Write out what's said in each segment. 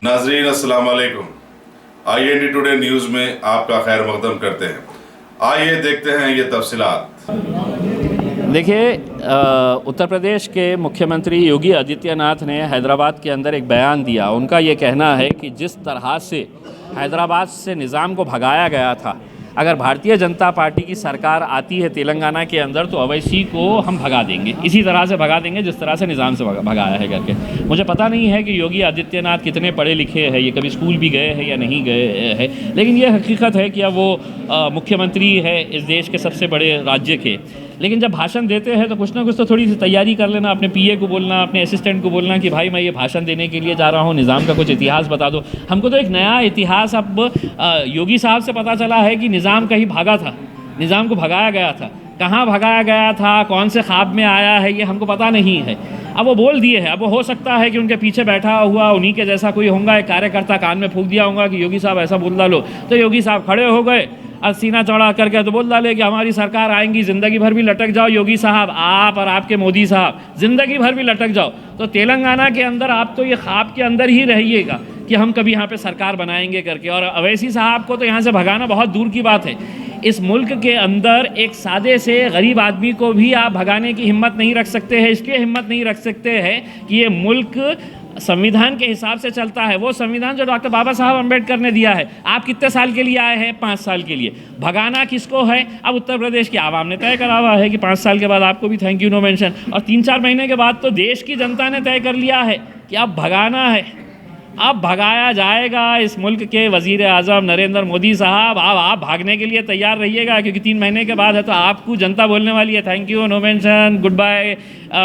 नाजरीन अस्सलाम वालेकुम। IND टुडे न्यूज़ में आपका खैर मकदम करते हैं। आइए देखते हैं ये तफसीलात। देखिए, उत्तर प्रदेश के मुख्यमंत्री योगी आदित्यनाथ ने हैदराबाद के अंदर एक बयान दिया। उनका ये कहना है कि जिस तरह से हैदराबाद से निज़ाम को भगाया गया था, अगर भारतीय जनता पार्टी की सरकार आती है तेलंगाना के अंदर तो अवैसी को हम भगा देंगे, इसी तरह से भगा देंगे जिस तरह से निज़ाम से भगाया है करके। मुझे पता नहीं है कि योगी आदित्यनाथ कितने पढ़े लिखे हैं, ये कभी स्कूल भी गए हैं या नहीं गए हैं, लेकिन ये हकीकत है कि अब वो मुख्यमंत्री है इस देश के सबसे बड़े राज्य के। लेकिन जब भाषण देते हैं तो कुछ ना कुछ तो थोड़ी सी तैयारी कर लेना, अपने PA को बोलना, अपने असिस्टेंट को बोलना कि भाई मैं ये भाषण देने के लिए जा रहा हूँ, निज़ाम का कुछ इतिहास बता दो। हमको तो एक नया इतिहास अब योगी साहब से पता चला है कि निज़ाम कहीं भागा था, निज़ाम को भगाया गया था। कहाँ भगाया गया था, कौन से ख्वाब में आया है, ये हमको पता नहीं है। अब वो बोल दिए हैं, अब वो हो सकता है कि उनके पीछे बैठा हुआ उन्हीं के जैसा कोई होगा, एक कार्यकर्ता कान में फूंक दिया होगा कि योगी साहब ऐसा बोल डालो, तो योगी साहब खड़े हो गए और सीना चौड़ा करके तो बोल डाले कि हमारी सरकार आएंगी, ज़िंदगी भर भी लटक जाओ योगी साहब, आप और आपके मोदी साहब ज़िंदगी भर भी लटक जाओ। तो तेलंगाना के अंदर आप तो ये ख्वाब के अंदर ही रहिएगा कि हम कभी यहाँ पे सरकार बनाएंगे करके, और अवैसी साहब को तो यहाँ से भगाना बहुत दूर की बात है। इस मुल्क के अंदर एक सादे से गरीब आदमी को भी आप भगाने की हिम्मत नहीं रख सकते हैं। इसलिए हिम्मत नहीं रख सकते हैं कि ये मुल्क संविधान के हिसाब से चलता है, वो संविधान जो डॉक्टर बाबा साहब अम्बेडकर ने दिया है। आप कितने साल के लिए आए हैं? 5 साल के लिए। भगाना किसको है? अब उत्तर प्रदेश की आवाम ने तय करा हुआ है कि 5 साल के बाद आपको भी थैंक यू नो मेंशन, और 3-4 महीने के बाद तो देश की जनता ने तय कर लिया है कि अब भगाना है, अब भगाया जाएगा इस मुल्क के वज़ीर आज़म नरेंद्र मोदी साहब। अब आप भागने के लिए तैयार रहिएगा, क्योंकि 3 महीने के बाद है तो आपको जनता बोलने वाली है thank you no mention, good bye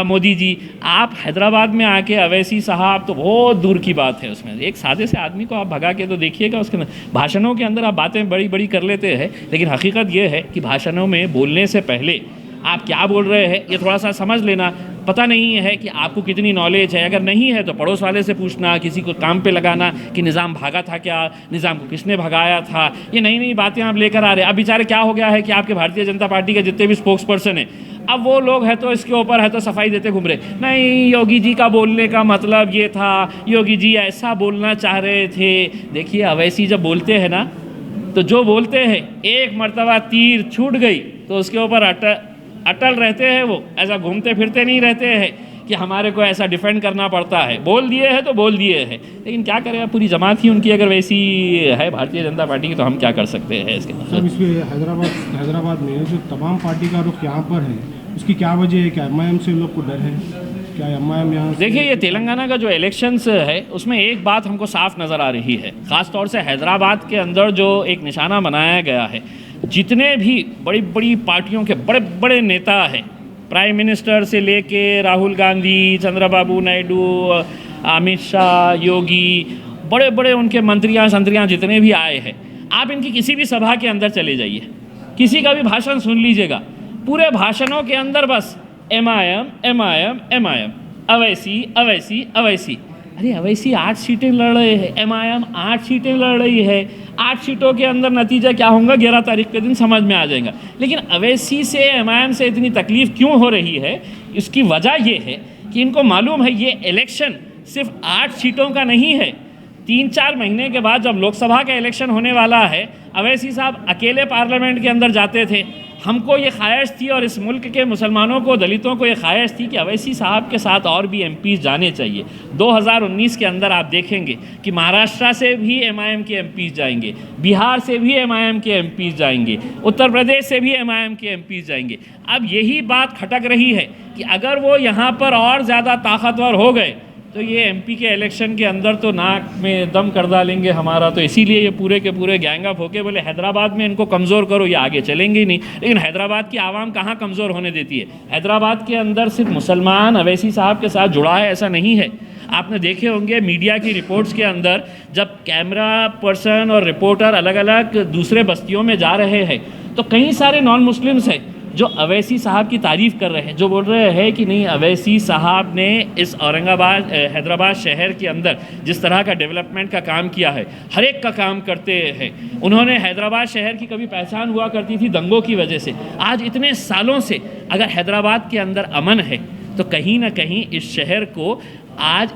Modi ji. आप हैदराबाद में आके अवैसी साहब तो बहुत दूर की बात है, उसमें एक सादे से आदमी को आप भगा के तो देखिएगा। उसके भाषणों के अंदर आप बातें बड़ी बड़ी कर लेते हैं, लेकिन हकीकत ये है कि भाषणों में बोलने से पहले आप क्या बोल रहे हैं ये थोड़ा सा समझ लेना। पता नहीं है कि आपको कितनी नॉलेज है, अगर नहीं है तो पड़ोस वाले से पूछना, किसी को काम पे लगाना कि निज़ाम भागा था क्या, निज़ाम को किसने भगाया था। ये नई नई बातें आप लेकर आ रहे हैं। अब बेचारे क्या हो गया है कि आपके भारतीय जनता पार्टी के जितने भी स्पोक्स पर्सन हैं, अब वो लोग है तो इसके ऊपर है तो सफाई देते घूम रहे, नहीं योगी जी का बोलने का मतलब ये था, योगी जी ऐसा बोलना चाह रहे थे। देखिए, अवैसी जब बोलते हैं ना तो जो बोलते हैं एक मर्तबा तीर छूट गई तो उसके ऊपर अटल रहते हैं, वो ऐसा घूमते फिरते नहीं रहते हैं कि हमारे को ऐसा डिफेंड करना पड़ता है। बोल दिए हैं तो बोल दिए हैं, लेकिन क्या करें, पूरी जमात ही उनकी अगर वैसी है भारतीय जनता पार्टी की, तो हम क्या कर सकते हैं इसके सब। इसमें हैदराबाद में जो तमाम पार्टी का रुख यहाँ पर है, उसकी क्या वजह है? क्या MIM से लोग को डर है? क्या MIM यहाँ? देखिए, ये तेलंगाना का जो इलेक्शंस है उसमें एक बात हमको साफ नज़र आ रही है, ख़ास तौर से हैदराबाद के अंदर जो एक निशाना बनाया गया है, जितने भी बड़ी बड़ी पार्टियों के बड़े बड़े नेता हैं, प्राइम मिनिस्टर से लेके राहुल गांधी, चंद्रबाबू नायडू, अमित शाह, योगी, बड़े बड़े उनके मंत्रियाँ जितने भी आए हैं, आप इनकी किसी भी सभा के अंदर चले जाइए, किसी का भी भाषण सुन लीजिएगा, पूरे भाषणों के अंदर बस MIM, अवैसी अवैसी अवैसी। अरे अवैसी 8 सीटें लड़ रहे हैं, MIM 8 सीटें लड़ रही है। 8 सीटों के अंदर नतीजा क्या होगा 11 तारीख के दिन समझ में आ जाएगा। लेकिन अवैसी से MIM से इतनी तकलीफ़ क्यों हो रही है, इसकी वजह ये है कि इनको मालूम है ये इलेक्शन सिर्फ 8 सीटों का नहीं है। 3-4 महीने के बाद जब लोकसभा का इलेक्शन होने वाला है, अवैसी साहब अकेले पार्लियामेंट के अंदर जाते थे। हमको ये ख्वाहिश थी और इस मुल्क के मुसलमानों को, दलितों को ये ख्वाहिश थी कि अवैसी साहब के साथ और भी MPs जाने चाहिए। 2019 के अंदर आप देखेंगे कि महाराष्ट्र से भी MIM के MPs जाएंगे, बिहार से भी MIM के MPs जाएंगे, उत्तर प्रदेश से भी MIM के MPs जाएंगे। अब यही बात खटक रही है कि अगर वो यहाँ पर और ज़्यादा ताकतवर हो गए तो ये MP के इलेक्शन के अंदर तो नाक में दम कर डालेंगे हमारा। तो इसीलिए ये पूरे के पूरे गैंग अप होके बोले हैदराबाद में इनको कमज़ोर करो, ये आगे चलेंगे ही नहीं। लेकिन हैदराबाद की आवाम कहाँ कमज़ोर होने देती है? हैदराबाद के अंदर सिर्फ मुसलमान अवैसी साहब के साथ जुड़ा है ऐसा नहीं है। आपने देखे होंगे मीडिया की रिपोर्ट्स के अंदर, जब कैमरा पर्सन और रिपोर्टर अलग अलग दूसरे बस्तियों में जा रहे हैं तो कई सारे नॉन मुस्लिम्स हैं जो अवैसी साहब की तारीफ़ कर रहे हैं, जो बोल रहे हैं कि नहीं अवैसी साहब ने इस औरंगाबाद हैदराबाद शहर के अंदर जिस तरह का डेवलपमेंट का काम किया है, हर एक का काम करते हैं। उन्होंने हैदराबाद शहर की कभी पहचान हुआ करती थी दंगों की वजह से, आज इतने सालों से अगर हैदराबाद के अंदर अमन है तो कहीं ना कहीं इस शहर को आज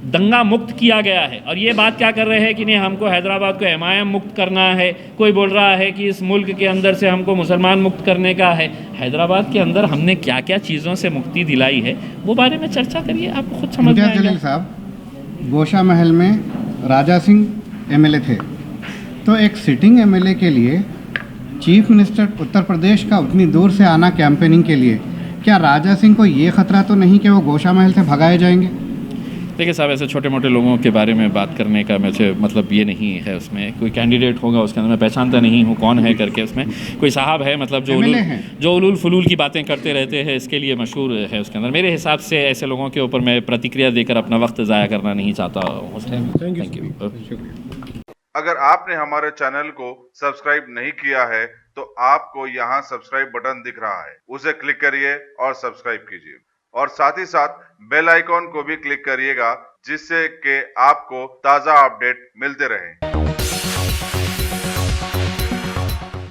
दंगा मुक्त किया गया है। और ये बात क्या कर रहे हैं कि नहीं हमको हैदराबाद को MIM मुक्त करना है, कोई बोल रहा है कि इस मुल्क के अंदर से हमको मुसलमान मुक्त करने का है। हैदराबाद के अंदर हमने क्या क्या चीज़ों से मुक्ति दिलाई है वो बारे में चर्चा करिए, आपको खुद समझ में इम्तियाज़ आएगा। जलील साहब, गोशा महल में राजा सिंह MLA थे, तो एक सिटिंग MLA के लिए चीफ मिनिस्टर उत्तर प्रदेश का उतनी दूर से आना कैंपेनिंग के लिए, क्या राजा सिंह को ये खतरा तो नहीं कि वो गोशा महल से भगाए जाएंगे? देखिए साहब, ऐसे छोटे मोटे लोगों के बारे में बात करने का मुझे मतलब ये नहीं है। उसमें कोई कैंडिडेट होगा उसके अंदर मैं पहचानता नहीं हूँ कौन है करके, उसमें कोई साहब है मतलब जो उलूल फुलूल की बातें करते रहते हैं, इसके लिए मशहूर है। उसके अंदर मेरे हिसाब से ऐसे लोगों के ऊपर मैं प्रतिक्रिया देकर अपना वक्त ज़ाया करना नहीं चाहता हूँ। Thank you. अगर आपने हमारे चैनल को सब्सक्राइब नहीं किया है तो आपको यहाँ सब्सक्राइब बटन दिख रहा है, उसे क्लिक करिए और सब्सक्राइब कीजिए और साथ ही साथ बेल आइकॉन को भी क्लिक करिएगा जिससे कि आपको ताज़ा अपडेट मिलते रहें।